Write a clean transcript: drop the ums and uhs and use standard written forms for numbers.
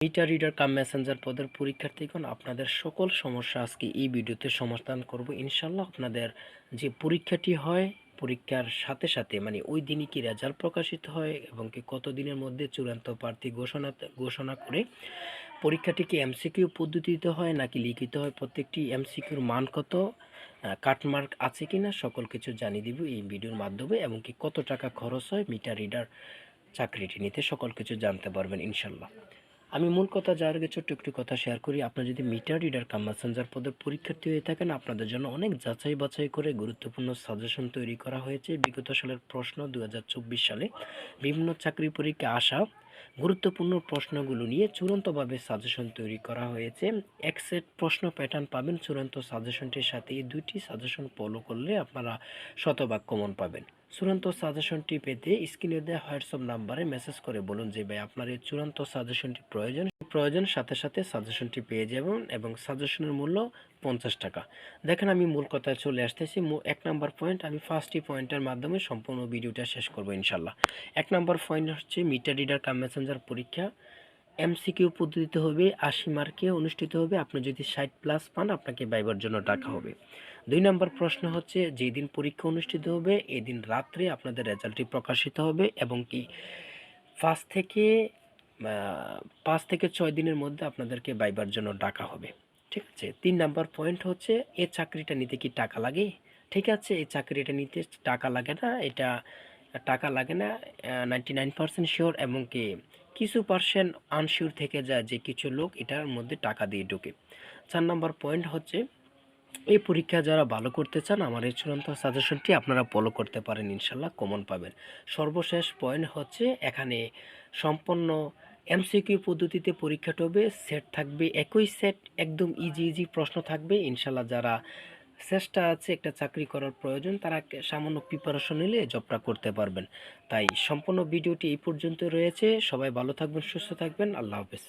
Meter reader cum Messenger পদের পরীক্ষার্থীগণ, আপনাদের সকল সমস্যা আজকে এই ভিডিওতে সমাধান করব ইনশাল্লাহ। আপনাদের যে পরীক্ষাটি হয়, পরীক্ষার সাথে সাথে মানে ওই দিনই কি রেজাল্ট প্রকাশিত হয় এবং কি কত দিনের মধ্যে চূড়ান্ত প্রার্থী ঘোষণা করে পরীক্ষাটি কি এমসিকিউ পদ্ধতিতে হয় নাকি লিখিত হয়, প্রত্যেকটি এমসিকিউর মান কত, কাটমার্ক আছে কিনা, সকল কিছু জানিয়ে দিব এই ভিডিওর মাধ্যমে। এবং কি কত টাকা খরচ হয় মিটার রিডার চাকরিটি নিতে, সকল কিছু জানতে পারবেন ইনশাল্লাহ। আমি মূল কথা যাওয়ার আগে ছোট্ট একটু কথা শেয়ার করি। আপনারা যদি মিটার রিডার কাম মেসেঞ্জার পদের পরীক্ষার্থী হয়ে থাকেন, আপনাদের জন্য অনেক যাচাই বাছাই করে গুরুত্বপূর্ণ সাজেশন তৈরি করা হয়েছে। বিগত সালের প্রশ্ন 2024 সালে বিভিন্ন চাকরি পরীক্ষা আসা গুরুত্বপূর্ণ প্রশ্নগুলো নিয়ে চূড়ান্তভাবে সাজেশন তৈরি করা হয়েছে। এক সেট প্রশ্ন প্যাটার্ন পাবেন চূড়ান্ত সাজেশনটির সাথে। এই দুইটি সাজেশন ফলো করলে আপনারা শতভাগ কমন পাবেন। চূড়ান্ত সাজেশনটি পেতে স্ক্রিনে দেওয়া হোয়াটসঅ্যাপ নাম্বারে মেসেজ করে বলুন যে ভাই আপনার এই চূড়ান্ত সাজেশনটি প্রয়োজন সাথে সাথে সাজেশনটি পেয়ে যাবেন এবং সাজেশনের মূল্য 50 টাকা। দেখেন, আমি মূল কথায় চলে আসতেছি। এক নাম্বার পয়েন্ট, আমি ফার্স্টই পয়েন্টের মাধ্যমে সম্পূর্ণ ভিডিওটা শেষ করবো ইনশাল্লাহ। এক নাম্বার পয়েন্ট হচ্ছে মিটার রিডার কাম মেসেঞ্জার পরীক্ষা এমসিকিউ পদ্ধতিতে হবে, 80 মার্কে অনুষ্ঠিত হবে। আপনি যদি 60+ পান আপনাকে ভাইবার জন্য ডাকা হবে। 2 নম্বর প্রশ্ন হচ্ছে, যেদিন পরীক্ষা অনুষ্ঠিত হবে এদিন রাত্রে আপনাদের রেজাল্টটি প্রকাশিত হবে এবং কি 5 থেকে 6 দিনের মধ্যে আপনাদেরকে ভাইবার জন্য ডাকা হবে। ঠিক আছে। 3 নাম্বার পয়েন্ট হচ্ছে, এই চাকরিটা নিতে কি টাকা লাগে? ঠিক আছে, এই চাকরিটা নিতে টাকা লাগে না, এটা টাকা লাগে না 99% শিওর, এবং কি কিছু পার্সেন্ট আনশিওর থেকে যায় যে কিছু লোক এটার মধ্যে টাকা দিয়ে ঢোকে। 4 নম্বর পয়েন্ট হচ্ছে, এই পরীক্ষা যারা ভালো করতে চান আমার এই চূড়ান্ত সাজেশনটি আপনারা ফলো করতে পারেন, ইনশাল্লাহ কমন পাবেন। সর্বশেষ পয়েন্ট হচ্ছে, এখানে সম্পূর্ণ এমসিকিউ পদ্ধতিতে পরীক্ষাটা হবে। সেট থাকবে একই সেট, একদম ইজি প্রশ্ন থাকবে ইনশাল্লাহ। যারা চেষ্টা আছে একটা চাকরি করার প্রয়োজন, তারা সামান্য প্রিপারেশন নিলে জবটা করতে পারবেন। তাই সম্পূর্ণ ভিডিওটি এই পর্যন্ত রয়েছে। সবাই ভালো থাকবেন, সুস্থ থাকবেন, আল্লাহ হাফেজ।